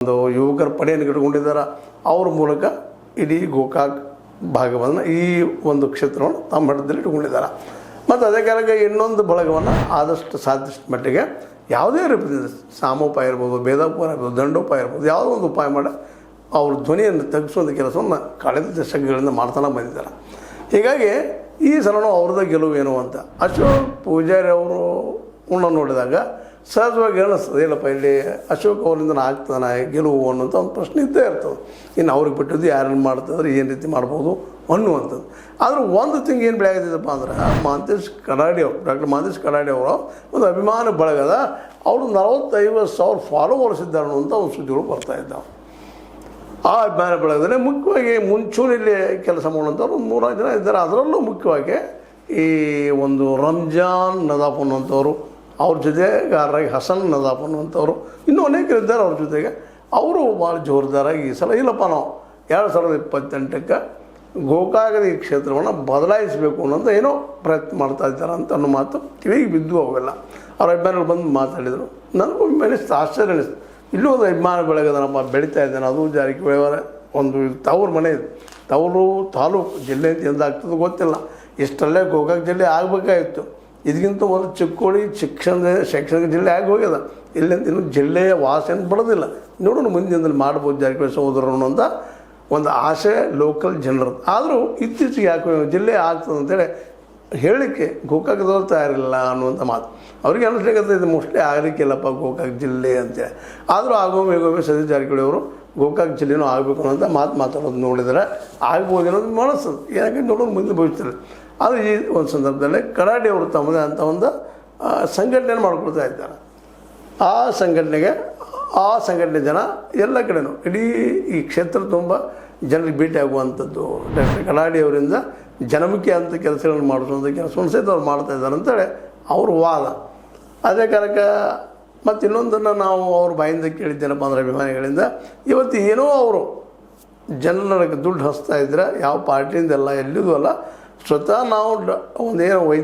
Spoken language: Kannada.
ಒಂದು ಯುವಕರ ಪಡೆಯನ್ನು ಇಟ್ಕೊಂಡಿದ್ದಾರೆ. ಅವ್ರ ಮೂಲಕ ಇಡೀ ಗೋಕಾಕ್ ಭಾಗವನ್ನು ಈ ಒಂದು ಕ್ಷೇತ್ರವನ್ನು ತಮ್ಮ ಹಿಡಿದಲ್ಲಿ ಇಟ್ಕೊಂಡಿದ್ದಾರೆ. ಮತ್ತು ಅದೇ ಕಾಲಕ್ಕೆ ಇನ್ನೊಂದು ಬಳಗವನ್ನು ಆದಷ್ಟು ಸಾಧ್ಯಷ್ಟು ಮಟ್ಟಿಗೆ ಯಾವುದೇ ರೀತಿಯಿಂದ ಸಾಮೋಪಾಯ ಇರ್ಬೋದು, ಭೇದೋಪಾಯ ಇರ್ಬೋದು, ದಂಡೋಪಾಯ ಇರ್ಬೋದು, ಯಾವುದೋ ಒಂದು ಉಪಾಯ ಮಾಡಿ ಅವ್ರ ಧ್ವನಿಯನ್ನು ತಗ್ಗಿಸುವಂಥ ಕೆಲಸವನ್ನು ಕಳೆದ ದಶಕಗಳಿಂದ ಮಾಡ್ತಾನೆ ಬಂದಿದ್ದಾರೆ. ಹೀಗಾಗಿ ಈ ಸಲನೂ ಅವ್ರದ್ದು ಗೆಲುವು ಏನು ಅಂತ ಅಶೋಕ್ ಪೂಜಾರಿ ಅವರು ನೋಡಿದಾಗ ಸಹಜವಾಗಿ ಅನ್ನಿಸ್ತದೆ, ಇಲ್ಲಪ್ಪ ಇಲ್ಲಿ ಅಶೋಕ್ ಅವರಿಂದ ಆಗ್ತಾನೆ ಗೆಲುವು ಅನ್ನೋಂಥ ಒಂದು ಪ್ರಶ್ನೆ ಇದ್ದೇ ಇರ್ತದೆ. ಇನ್ನು ಅವ್ರಿಗೆ ಬಿಟ್ಟಿದ್ದು ಯಾರನ್ನು ಮಾಡ್ತಿದ್ರೆ ಏನು ರೀತಿ ಮಾಡ್ಬೋದು ಅನ್ನುವಂಥದ್ದು. ಆದರೂ ಒಂದು ತಿಂಗ್ ಏನು ಬೆಳೆ ಆಗಿದ್ದಪ್ಪ ಅಂದ್ರೆ ಮಹಂತೇಶ್ ಕಡಾಡಿ ಅವರು, ಡಾಕ್ಟರ್ ಮಹಂತೇಶ್ ಕಡಾಡಿ ಅವರ ಒಂದು ಅಭಿಮಾನ ಬಳಗದ ಅವರು 40,000-50,000 ಫಾಲೋವರ್ಸ್ ಇದ್ದಾರೆ ಅನ್ನುವಂಥ ಒಂದು ಸುದ್ದಿಗಳು ಬರ್ತಾಯಿದ್ದಾವೆ. ಆ ಅಭಿಮಾನ ಬಳಗದಲ್ಲಿ ಮುಖ್ಯವಾಗಿ ಮುಂಚೂಣಿಯಲ್ಲಿ ಕೆಲಸ ಮಾಡುವಂಥವ್ರು 3 ಜನ ಇದ್ದಾರೆ. ಅದರಲ್ಲೂ ಮುಖ್ಯವಾಗಿ ಈ ಒಂದು ರಂಜಾನ್ ನದಾಫ್ ಅನ್ನುವಂಥವ್ರು, ಅವ್ರ ಜೊತೆಗಾರರಾಗಿ ಹಸನ್ ನದಾಫ್ ಅನ್ನುವಂಥವ್ರು, ಇನ್ನೂ ಅನೇಕರಿದ್ದಾರೆ ಅವ್ರ ಜೊತೆಗೆ. ಅವರು ಭಾಳ ಜೋರ್ದಾರಾಗಿ ಈ ಸಲ ಇಲ್ಲಪ್ಪ ನಾವು 2028ಕ್ಕೆ ಗೋಕಾಕದ ಈ ಕ್ಷೇತ್ರವನ್ನು ಬದಲಾಯಿಸಬೇಕು ಅನ್ನೋಂಥ ಏನೋ ಪ್ರಯತ್ನ ಮಾಡ್ತಾ ಇದ್ದಾರೆ ಅಂತ ಅನ್ನೋ ಮಾತು ಕಿವಿಗೆ ಬಿದ್ದು ಅವೆಲ್ಲ ಅವ್ರ ಅಭಿಮಾನಿಗಳು ಬಂದು ಮಾತಾಡಿದರು. ನನಗೂ ಅನಿಸ್ತು, ಆಶ್ಚರ್ಯ ಅನಿಸ್ತು. ಇಲ್ಲೂ ಒಂದು ಅಭಿಮಾನ ಬೆಳಗದನಪ್ಪ, ಬೆಳೀತಾ ಇದ್ದಾನೆ. ಅದು ಜಾರಕಿಹೊಳಿ ಅವರ ಒಂದು ತವ್ರ ಮನೆ ಇದು, ತವರು ತಾಲೂಕು ಜಿಲ್ಲೆ ಅಂತ ಎಂದಾಗ್ತದೆ ಗೊತ್ತಿಲ್ಲ. ಇಷ್ಟಲ್ಲೇ ಗೋಕಾಕ್ ಜಿಲ್ಲೆ ಆಗಬೇಕಾಗಿತ್ತು. ಇದಕ್ಕಿಂತ ಒಂದು ಚಿಕ್ಕೋಡಿ ಶೈಕ್ಷಣಿಕ ಜಿಲ್ಲೆ ಆಗಿ ಹೋಗ್ಯದ. ಇಲ್ಲಿಂದ ಇನ್ನೂ ಜಿಲ್ಲೆಯ ವಾಸನೆ ಬರೋದಿಲ್ಲ. ನೋಡೋಣ ಮುಂದಿನಲ್ಲಿ ಮಾಡ್ಬೋದು ಜಾರಕಿಹೊಳಿ ಸಹೋದರರು ಅನ್ನೋಂಥ ಒಂದು ಆಸೆ ಲೋಕಲ್ ಜನರದ್ದು. ಆದರೂ ಇತ್ತೀಚೆಗೆ ಯಾಕೆ ಜಿಲ್ಲೆ ಆಗ್ತದೆ ಅಂತೇಳಿ ಹೇಳಲಿಕ್ಕೆ ಗೋಕಾಕದವ್ರು ತಯಾರಿಲ್ಲ ಅನ್ನುವಂಥ ಮಾತು ಅವ್ರಿಗೆ ಅನ್ನಿಸ್ಲಿಕ್ಕೆ ಇದು ಮೋಸ್ಟ್ಲಿ ಆಗಲಿಕ್ಕಿಲ್ಲಪ್ಪ ಗೋಕಾಕ್ ಜಿಲ್ಲೆ ಅಂತೇಳಿ. ಆದರೂ ಆಗೋಮೆ ಸತೀಶ್ ಜಾರಕಿಹೊಳಿ ಅವರು ಗೋಕಾಕ್ ಜಿಲ್ಲೆನೂ ಆಗಬೇಕು ಅನ್ನೋಂಥ ಮಾತಾಡೋದು ನೋಡಿದರೆ ಆಗ್ಬೋದು ಅನ್ನೋದು ಮನಸ್ಸು. ಯಾಕೆ ನೋಡೋದು ಮುಂದೆ ಭವಿಷ್ಯದಲ್ಲಿ. ಆದರೆ ಈ ಒಂದು ಸಂದರ್ಭದಲ್ಲಿ ಕಡಾಡಿ ಅವರು ತಮ್ಮದೇ ಅಂತ ಒಂದು ಸಂಘಟನೆಯನ್ನು ಮಾಡ್ಕೊಳ್ತಾ ಇದ್ದಾರೆ. ಆ ಸಂಘಟನೆ ಜನ ಎಲ್ಲ ಕಡೆಯೂ ಇಡೀ ಈ ಕ್ಷೇತ್ರ ತುಂಬ ಜನರಿಗೆ ಭೇಟಿ ಆಗುವಂಥದ್ದು, ಡಾಕ್ಟರ್ ಕಡಾಡಿ ಅವರಿಂದ ಜನಮುಖಿ ಅಂತ ಕೆಲಸಗಳನ್ನು ಮಾಡಿಸುವಂಥ ಕೆಲಸವನ್ನು ಸಹಿತ ಅವ್ರು ಮಾಡ್ತಾಯಿದ್ದಾರೆ ಅಂತೇಳಿ ಅವ್ರ ವಾದ. ಅದೇ ಕಾರಣಕ್ಕೆ ಮತ್ತು ಇನ್ನೊಂದನ್ನು ನಾವು ಅವ್ರ ಬಾಯಿಂದ ಕೇಳಿದ್ದೇನಪ್ಪ ಅಂದರೆ ಅಭಿಮಾನಿಗಳಿಂದ, ಇವತ್ತು ಏನೋ ಅವರು ಜನರಿಗೆ ದುಡ್ಡು ಹಚ್ತಾ ಇದ್ರೆ ಯಾವ ಪಾರ್ಟಿಯಿಂದಲ್ಲ, ಎಲ್ಲಿದೂ ಅಲ್ಲ, ಸ್ವತಃ ನಾವು ಒಂದೇನೋ